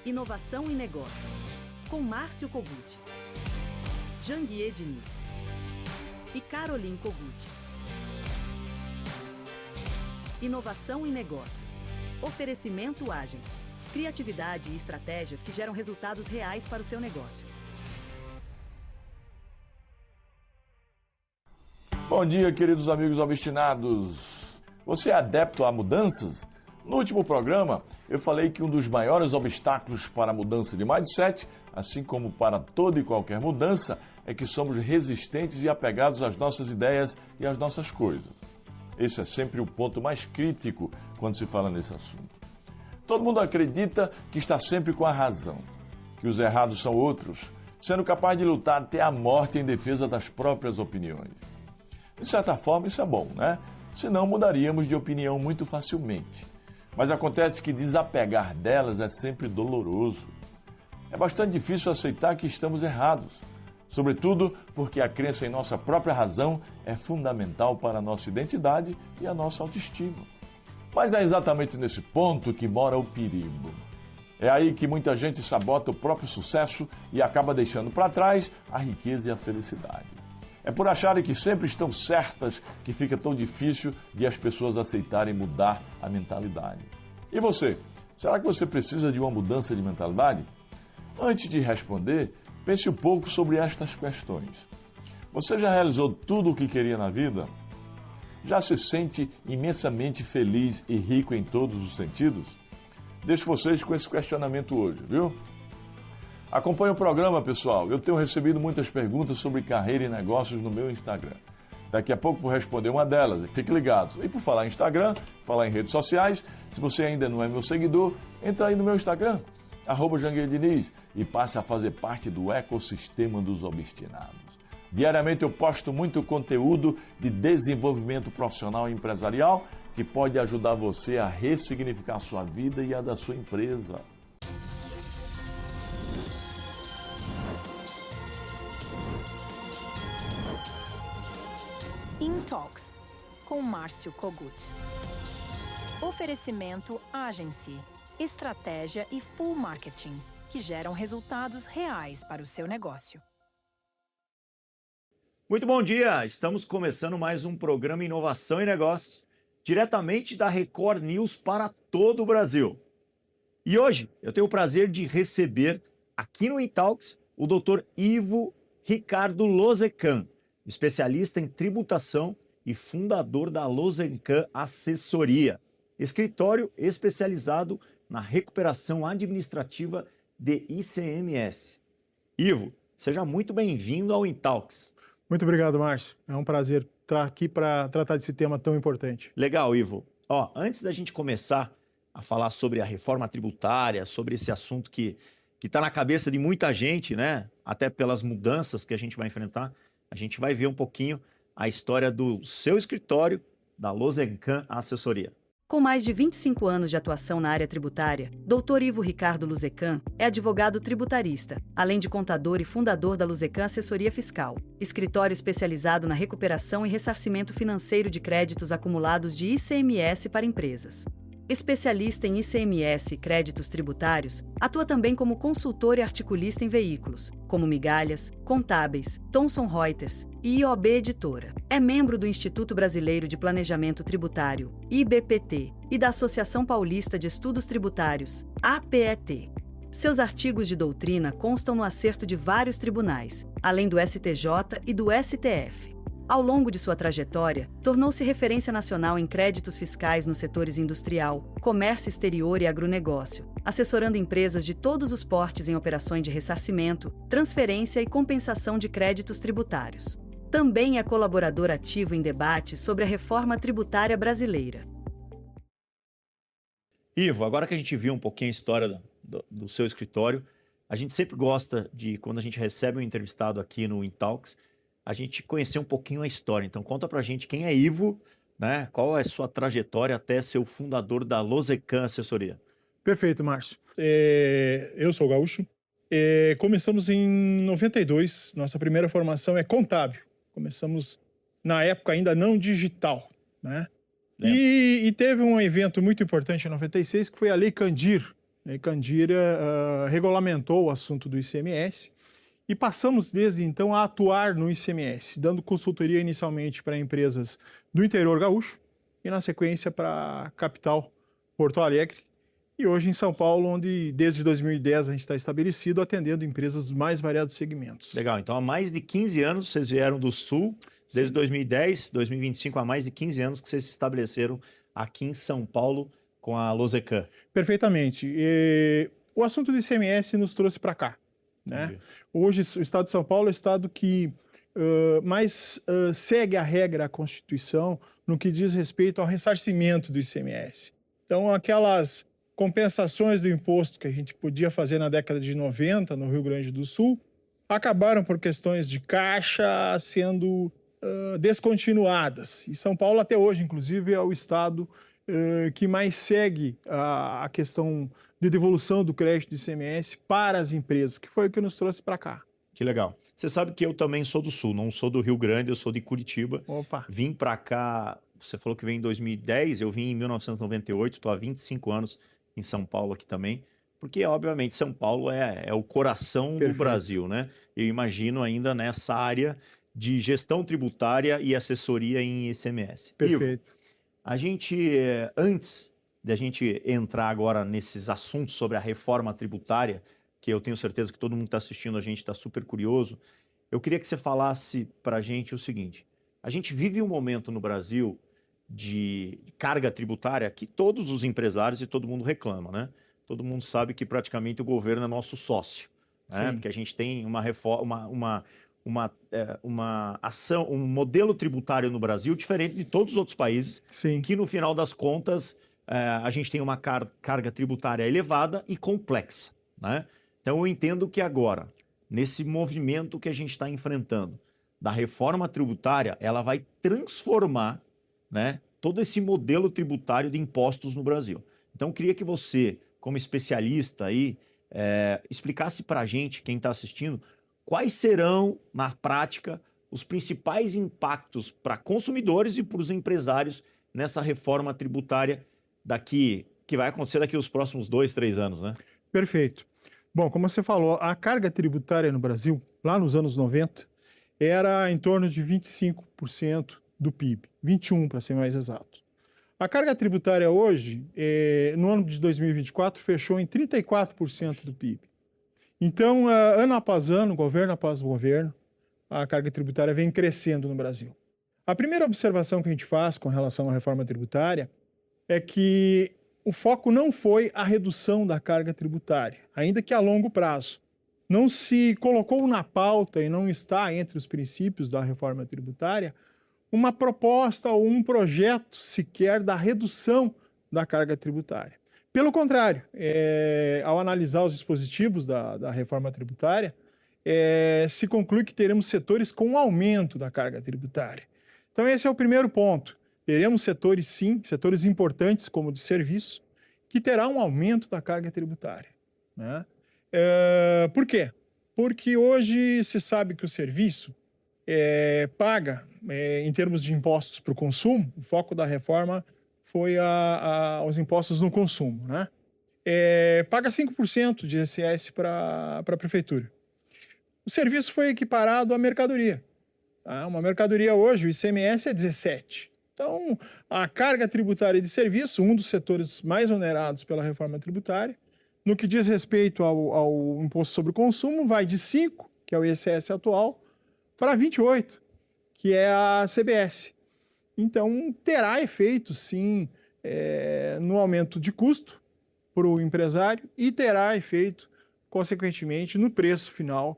Inovação e Negócios, com Márcio Kogut, Janguier Diniz e Caroline Kogut. Inovação e Negócios. Oferecimento Agens. Criatividade e estratégias que geram resultados reais para o seu negócio. Bom dia, queridos amigos obstinados. Você é adepto a mudanças? No último programa, eu falei que um dos maiores obstáculos para a mudança de mindset, assim como para toda e qualquer mudança, é que somos resistentes e apegados às nossas ideias e às nossas coisas. Esse é sempre o ponto mais crítico quando se fala nesse assunto. Todo mundo acredita que está sempre com a razão, que os errados são outros, sendo capaz de lutar até a morte em defesa das próprias opiniões. De certa forma, isso é bom, né? Senão mudaríamos de opinião muito facilmente. Mas acontece que desapegar delas é sempre doloroso. É bastante difícil aceitar que estamos errados, sobretudo porque a crença em nossa própria razão é fundamental para a nossa identidade e a nossa autoestima. Mas é exatamente nesse ponto que mora o perigo. É aí que muita gente sabota o próprio sucesso e acaba deixando para trás a riqueza e a felicidade. É por acharem que sempre estão certas que fica tão difícil de as pessoas aceitarem mudar a mentalidade. E você? Será que você precisa de uma mudança de mentalidade? Antes de responder, pense um pouco sobre estas questões. Você já realizou tudo o que queria na vida? Já se sente imensamente feliz e rico em todos os sentidos? Deixo vocês com esse questionamento hoje, viu? Acompanhe o programa, pessoal. Eu tenho recebido muitas perguntas sobre carreira e negócios no meu Instagram. Daqui a pouco vou responder uma delas. Fique ligados. E por falar em Instagram, falar em redes sociais, se você ainda não é meu seguidor, entra aí no meu Instagram, @Janguier Diniz, e passe a fazer parte do ecossistema dos obstinados. Diariamente eu posto muito conteúdo de desenvolvimento profissional e empresarial que pode ajudar você a ressignificar a sua vida e a da sua empresa. InTalks, com Márcio Kogut. Oferecimento Agency, estratégia e full marketing, que geram resultados reais para o seu negócio. Muito bom dia! Estamos começando mais um programa Inovação e Negócios, diretamente da Record News para todo o Brasil. E hoje eu tenho o prazer de receber aqui no InTalks o Dr. Ivo Ricardo Lozecan, especialista em tributação e fundador da Lozecan Assessoria, escritório especializado na recuperação administrativa de ICMS. Ivo, seja muito bem-vindo ao InTalks. Muito obrigado, Márcio. É um prazer estar aqui para tratar desse tema tão importante. Legal, Ivo. Antes da gente começar a falar sobre a reforma tributária, sobre esse assunto que está na cabeça de muita gente, né? Até pelas mudanças que a gente vai enfrentar, a gente vai ver um pouquinho a história do seu escritório, da Lozecan Assessoria. Com mais de 25 anos de atuação na área tributária, Dr. Ivo Ricardo Lozecan é advogado tributarista, além de contador e fundador da Lozecan Assessoria Fiscal, escritório especializado na recuperação e ressarcimento financeiro de créditos acumulados de ICMS para empresas. Especialista em ICMS e créditos tributários, atua também como consultor e articulista em veículos, como Migalhas, Contábeis, Thomson Reuters e IOB Editora. É membro do Instituto Brasileiro de Planejamento Tributário, IBPT, e da Associação Paulista de Estudos Tributários, APET. Seus artigos de doutrina constam no acerto de vários tribunais, além do STJ e do STF. Ao longo de sua trajetória, tornou-se referência nacional em créditos fiscais nos setores industrial, comércio exterior e agronegócio, assessorando empresas de todos os portes em operações de ressarcimento, transferência e compensação de créditos tributários. Também é colaborador ativo em debates sobre a reforma tributária brasileira. Ivo, agora que a gente viu um pouquinho a história do seu escritório, a gente sempre gosta de, quando a gente recebe um entrevistado aqui no InTalks, a gente conhecer um pouquinho a história. Então conta pra gente quem é Ivo, né? Qual é a sua trajetória até ser o fundador da Lozecan Assessoria. Perfeito, Márcio. Eu sou gaúcho. Começamos em 92. Nossa primeira formação é contábil. Começamos na época ainda não digital, né? E teve um evento muito importante em 96, que foi a Lei Candir, né? Candira regulamentou o assunto do ICMS e passamos desde então a atuar no ICMS, dando consultoria inicialmente para empresas do interior gaúcho e na sequência para a capital, Porto Alegre, e hoje em São Paulo, onde desde 2010 a gente está estabelecido, atendendo empresas dos mais variados segmentos. Legal, então há mais de 15 anos vocês vieram do Sul, desde 2010, 2025, há mais de 15 anos que vocês se estabeleceram aqui em São Paulo com a Losecan. Perfeitamente. O assunto do ICMS nos trouxe para cá, né? Hoje o Estado de São Paulo é o Estado que mais segue a regra, a Constituição, no que diz respeito ao ressarcimento do ICMS. Então, aquelas compensações do imposto que a gente podia fazer na década de 90 no Rio Grande do Sul acabaram por questões de caixa sendo descontinuadas. E São Paulo até hoje, inclusive, é o estado que mais segue a questão de devolução do crédito do ICMS para as empresas, que foi o que nos trouxe para cá. Que legal. Você sabe que eu também sou do Sul, não sou do Rio Grande, eu sou de Curitiba. Opa. Vim para cá, você falou que veio em 2010, eu vim em 1998, estou há 25 anos em São Paulo aqui também, porque, obviamente, São Paulo é o coração do Brasil, né? Eu imagino ainda nessa área de gestão tributária e assessoria em ICMS. Perfeito. Ivo, a gente, antes de a gente entrar agora nesses assuntos sobre a reforma tributária, que eu tenho certeza que todo mundo que está assistindo a gente está super curioso, eu queria que você falasse para a gente o seguinte: a gente vive um momento no Brasil de carga tributária que todos os empresários e todo mundo reclama, né? Todo mundo sabe que praticamente o governo é nosso sócio, né? Porque a gente tem uma reforma, uma ação, um modelo tributário no Brasil diferente de todos os outros países, Sim. que no final das contas a gente tem uma carga tributária elevada e complexa, né? Então eu entendo que agora, nesse movimento que a gente está enfrentando da reforma tributária, ela vai transformar, né, todo esse modelo tributário de impostos no Brasil. Então, eu queria que você, como especialista aí, explicasse para a gente, quem está assistindo, quais serão, na prática, os principais impactos para consumidores e para os empresários nessa reforma tributária que vai acontecer daqui aos próximos 2, 3 anos, né? Perfeito. Bom, como você falou, a carga tributária no Brasil, lá nos anos 90, era em torno de 25% do PIB, 21% para ser mais exato. A carga tributária hoje, no ano de 2024, fechou em 34% do PIB. Então, ano após ano, governo após governo, a carga tributária vem crescendo no Brasil. A primeira observação que a gente faz com relação à reforma tributária é que o foco não foi a redução da carga tributária, ainda que a longo prazo. Não se colocou na pauta e não está entre os princípios da reforma tributária uma proposta ou um projeto sequer da redução da carga tributária. Pelo contrário, ao analisar os dispositivos da reforma tributária, se conclui que teremos setores com um aumento da carga tributária. Então esse é o primeiro ponto. Teremos setores, sim, setores importantes como o de serviço, que terá um aumento da carga tributária, né? Por quê? Porque hoje se sabe que o serviço paga, em termos de impostos para o consumo, o foco da reforma foi os impostos no consumo, né? Paga 5% de ICS para a prefeitura. O serviço foi equiparado à mercadoria. Tá? Uma mercadoria hoje, o ICMS é 17%. Então, a carga tributária de serviço, um dos setores mais onerados pela reforma tributária, no que diz respeito ao imposto sobre o consumo, vai de 5%, que é o ICS atual, para 28%, que é a CBS. Então, terá efeito, sim, no aumento de custo para o empresário e terá efeito, consequentemente, no preço final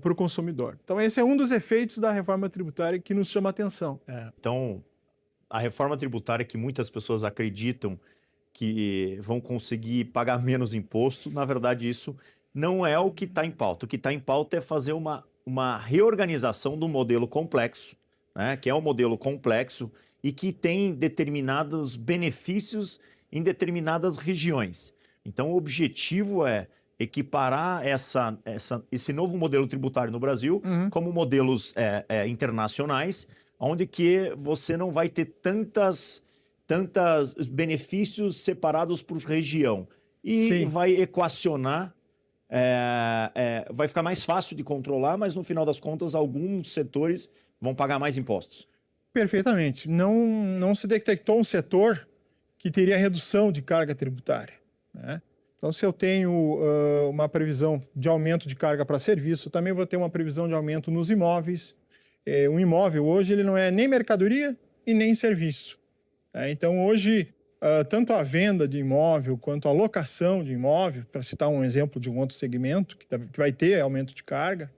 para o consumidor. Então, esse é um dos efeitos da reforma tributária que nos chama a atenção. Então, a reforma tributária que muitas pessoas acreditam que vão conseguir pagar menos imposto, na verdade, isso não é o que está em pauta. O que está em pauta é fazer uma reorganização do modelo complexo, né, que é um modelo complexo e que tem determinados benefícios em determinadas regiões. Então, o objetivo é equiparar esse novo modelo tributário no Brasil como modelos internacionais, onde que você não vai ter tantos benefícios separados por região. e Sim. vai equacionar, vai ficar mais fácil de controlar, mas no final das contas alguns setores vão pagar mais impostos. Perfeitamente. Não se detectou um setor que teria redução de carga tributária, né? Então, se eu tenho uma previsão de aumento de carga para serviço, eu também vou ter uma previsão de aumento nos imóveis. Um imóvel hoje ele não é nem mercadoria e nem serviço. Então, hoje, tanto a venda de imóvel quanto a locação de imóvel, para citar um exemplo de um outro segmento que vai ter aumento de carga,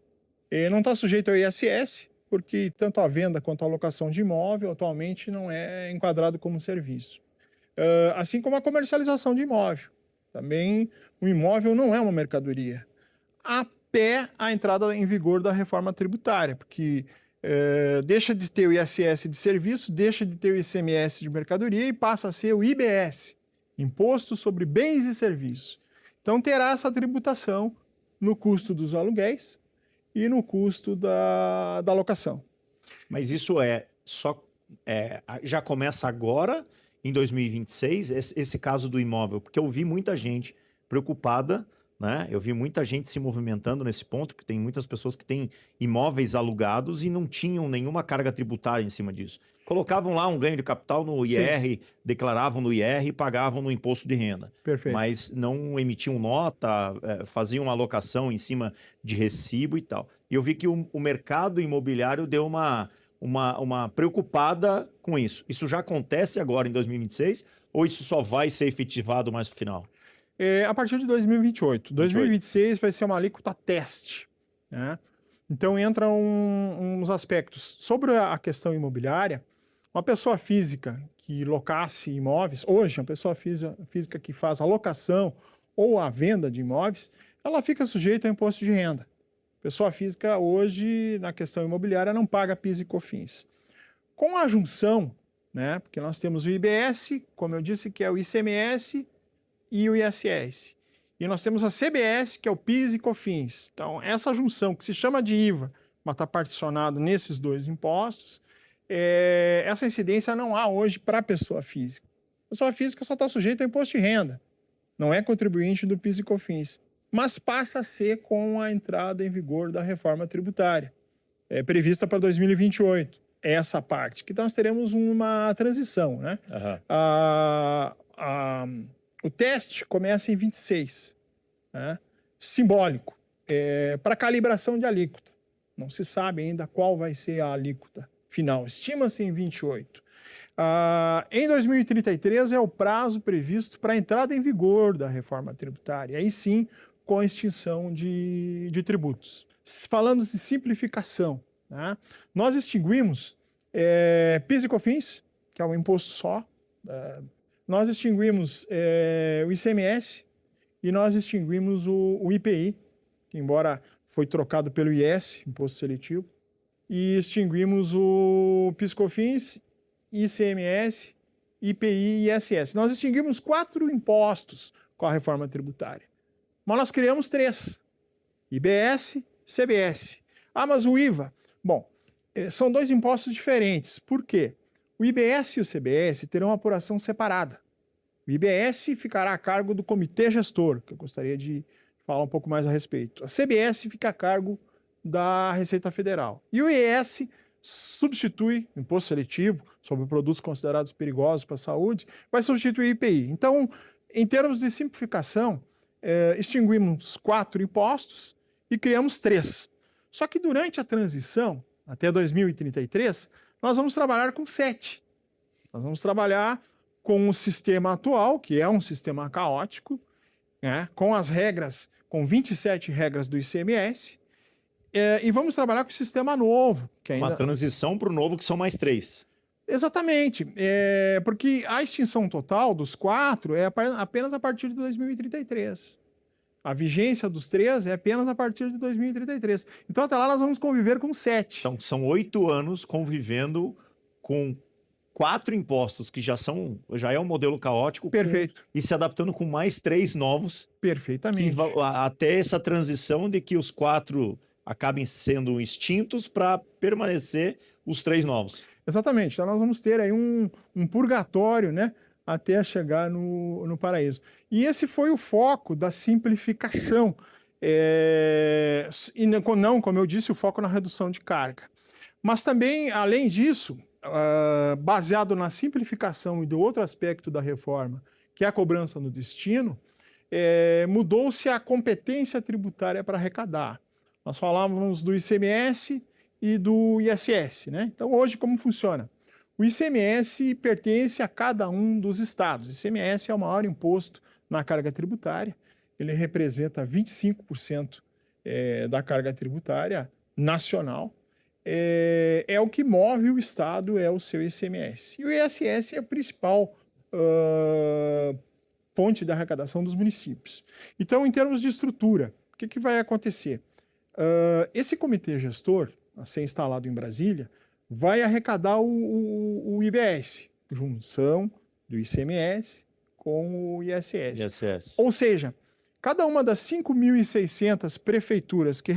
não está sujeito ao ISS, porque tanto a venda quanto a locação de imóvel atualmente não é enquadrado como serviço. Assim como a comercialização de imóvel. Também o imóvel não é uma mercadoria, até a entrada em vigor da reforma tributária, porque deixa de ter o ISS de serviço, deixa de ter o ICMS de mercadoria e passa a ser o IBS, Imposto sobre Bens e Serviços. Então terá essa tributação no custo dos aluguéis e no custo da locação. Mas isso já começa agora, em 2026, esse caso do imóvel? Porque eu vi muita gente preocupada, né? Eu vi muita gente se movimentando nesse ponto, porque tem muitas pessoas que têm imóveis alugados e não tinham nenhuma carga tributária em cima disso. Colocavam lá um ganho de capital no IR, declaravam no IR e pagavam no imposto de renda. Perfeito. Mas não emitiam nota, faziam alocação em cima de recibo e tal. E eu vi que o mercado imobiliário deu uma preocupada com isso. Isso já acontece agora em 2026 ou isso só vai ser efetivado mais para o final? A partir de 2028. 2026 vai ser uma alíquota teste, né? Então entram uns aspectos. Sobre a questão imobiliária, uma pessoa física que locasse imóveis, hoje uma pessoa física que faz a locação ou a venda de imóveis, ela fica sujeita ao imposto de renda. Pessoa física hoje, na questão imobiliária, não paga PIS e COFINS. Com a junção, né, porque nós temos o IBS, como eu disse, que é o ICMS e o ISS. E nós temos a CBS, que é o PIS e COFINS. Então, essa junção, que se chama de IVA, mas está particionado nesses dois impostos, essa incidência não há hoje para a pessoa física. A pessoa física só está sujeita ao imposto de renda, não é contribuinte do PIS e COFINS, mas passa a ser com a entrada em vigor da reforma tributária, prevista para 2028, essa parte, que nós teremos uma transição, né? Uhum. O teste começa em 26, né? Simbólico, para calibração de alíquota. Não se sabe ainda qual vai ser a alíquota final, estima-se em 28. Em 2033 é o prazo previsto para a entrada em vigor da reforma tributária, aí sim com a extinção de tributos. Falando de simplificação, né? Nós extinguimos PIS e COFINS, que é um imposto só, nós extinguimos o ICMS e nós extinguimos o IPI, que embora foi trocado pelo IS, Imposto Seletivo, e extinguimos o PIS/COFINS, ICMS, IPI e ISS. Nós extinguimos 4 impostos com a reforma tributária, mas nós criamos 3, IBS, CBS. Mas o IVA? Bom, são 2 impostos diferentes. Por quê? O IBS e o CBS terão uma apuração separada. O IBS ficará a cargo do comitê gestor, que eu gostaria de falar um pouco mais a respeito. A CBS fica a cargo da Receita Federal. E o IES substitui o imposto seletivo sobre produtos considerados perigosos para a saúde, vai substituir o IPI. Então, em termos de simplificação, extinguimos 4 impostos e criamos 3. Só que durante a transição, até 2033, nós vamos trabalhar com 7. Nós vamos trabalhar com o sistema atual, que é um sistema caótico, né, com as regras, com 27 regras do ICMS, e vamos trabalhar com o sistema novo. Que ainda... Uma transição para o novo, que são mais 3. Exatamente, porque a extinção total dos 4 é apenas a partir de 2033. A vigência dos 3 é apenas a partir de 2033. Então, até lá, nós vamos conviver com 7. Então, são 8 anos convivendo com 4 impostos, que já é um modelo caótico. Perfeito. E se adaptando com mais 3 novos. Perfeitamente. Até essa transição de que os 4 acabem sendo extintos para permanecer os 3 novos. Exatamente. Então, nós vamos ter aí um purgatório, né, até chegar no paraíso. E esse foi o foco da simplificação. E não, como eu disse, o foco na redução de carga. Mas também, além disso, baseado na simplificação e do outro aspecto da reforma, que é a cobrança no destino, mudou-se a competência tributária para arrecadar. Nós falávamos do ICMS e do ISS, né? Então, hoje, como funciona? O ICMS pertence a cada um dos estados. O ICMS é o maior imposto na carga tributária. Ele representa 25% da carga tributária nacional. É o que move o estado, é o seu ICMS. E o ISS é a principal fonte de arrecadação dos municípios. Então, em termos de estrutura, o que vai acontecer? Esse comitê gestor, a ser instalado em Brasília, vai arrecadar o IBS, junção do ICMS com o ISS. Ou seja, cada uma das 5.600 prefeituras que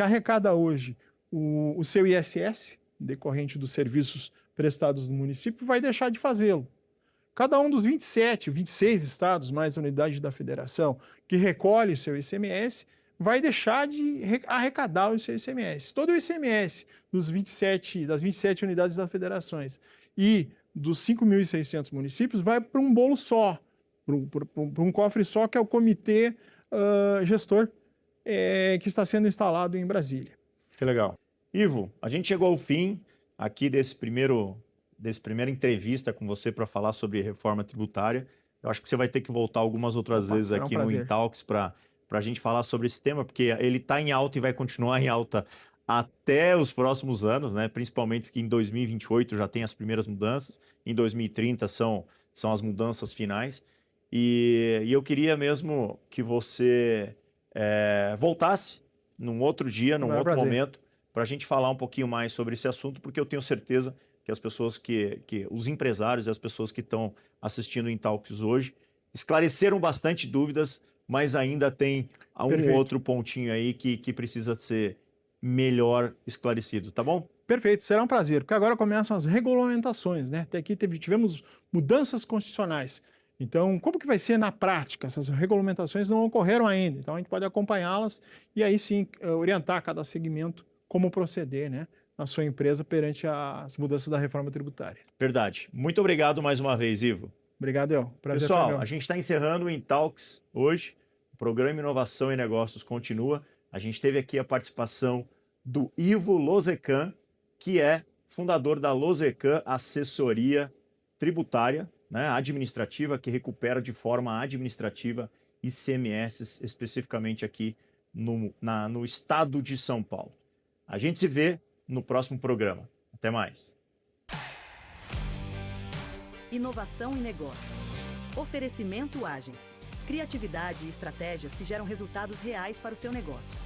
arrecada hoje o seu ISS, decorrente dos serviços prestados no município, vai deixar de fazê-lo. Cada um dos 26 estados, mais a unidade da federação, que recolhe o seu ICMS, vai deixar de arrecadar o seu ICMS. Todo o ICMS das 27 unidades das federações e dos 5.600 municípios vai para um bolo só, para um cofre só, que é o comitê gestor que está sendo instalado em Brasília. Que legal. Ivo, a gente chegou ao fim aqui dessa primeira entrevista com você para falar sobre reforma tributária. Eu acho que você vai ter que voltar algumas outras vezes aqui no Intalks para a gente falar sobre esse tema, porque ele está em alta e vai continuar em alta até os próximos anos, né? Principalmente porque em 2028 já tem as primeiras mudanças, em 2030 são as mudanças finais. E eu queria mesmo que você voltasse num outro dia, num outro momento, para a gente falar um pouquinho mais sobre esse assunto, porque eu tenho certeza que as pessoas os empresários e as pessoas que estão assistindo o Intalks hoje esclareceram bastante dúvidas, mas ainda tem outro pontinho aí que precisa ser melhor esclarecido, tá bom? Perfeito, será um prazer, porque agora começam as regulamentações, né? Até aqui tivemos mudanças constitucionais. Então, como que vai ser na prática? Essas regulamentações não ocorreram ainda, então a gente pode acompanhá-las e aí sim orientar cada segmento como proceder, né, na sua empresa perante as mudanças da reforma tributária. Verdade. Muito obrigado mais uma vez, Ivo. Obrigado, El. Prazer. Pessoal, a gente está encerrando o Intalks hoje. O programa Inovação e Negócios continua. A gente teve aqui a participação do Ivo Lozecan, que é fundador da Lozecan Assessoria Tributária, né, administrativa, que recupera de forma administrativa ICMS, especificamente aqui no estado de São Paulo. A gente se vê no próximo programa. Até mais. Inovação e negócios. Oferecimento Agens. Criatividade e estratégias que geram resultados reais para o seu negócio.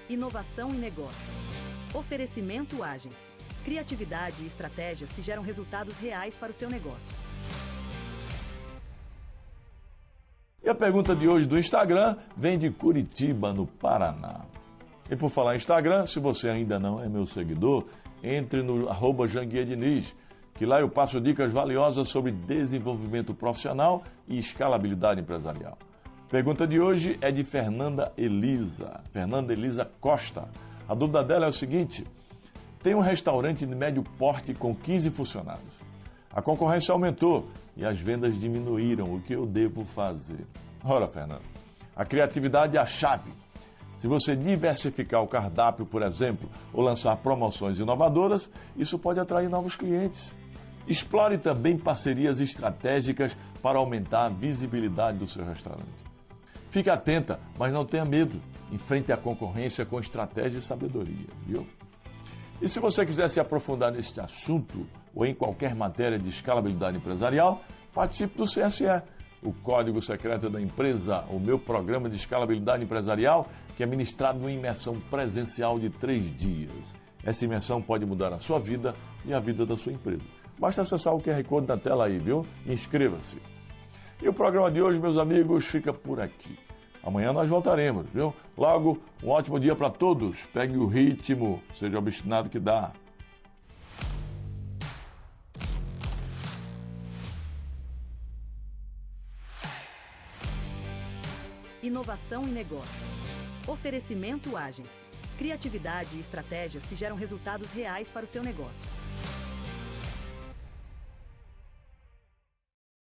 Inovação e negócios. Oferecimento Agens. Criatividade e estratégias que geram resultados reais para o seu negócio. E a pergunta de hoje do Instagram vem de Curitiba, no Paraná. E por falar em Instagram, se você ainda não é meu seguidor, entre no @JanguiaDiniz, que lá eu passo dicas valiosas sobre desenvolvimento profissional e escalabilidade empresarial. Pergunta de hoje é de Fernanda Elisa Costa. A dúvida dela é o seguinte: tem um restaurante de médio porte com 15 funcionários. A concorrência aumentou e as vendas diminuíram. O que eu devo fazer? Ora, Fernando, a criatividade é a chave. Se você diversificar o cardápio, por exemplo, ou lançar promoções inovadoras, isso pode atrair novos clientes. Explore também parcerias estratégicas para aumentar a visibilidade do seu restaurante. Fique atenta, mas não tenha medo. Enfrente a concorrência com estratégia e sabedoria, viu? E se você quiser se aprofundar neste assunto ou em qualquer matéria de escalabilidade empresarial, participe do CSE, o Código Secreto da Empresa, o meu programa de escalabilidade empresarial, que é ministrado numa imersão presencial de 3 dias. Essa imersão pode mudar a sua vida e a vida da sua empresa. Basta acessar o QR Code na tela aí, viu? Inscreva-se. E o programa de hoje, meus amigos, fica por aqui. Amanhã nós voltaremos, viu? Logo, um ótimo dia para todos. Pegue o ritmo, seja obstinado que dá. Inovação e negócios. Oferecimento Agens. Criatividade e estratégias que geram resultados reais para o seu negócio.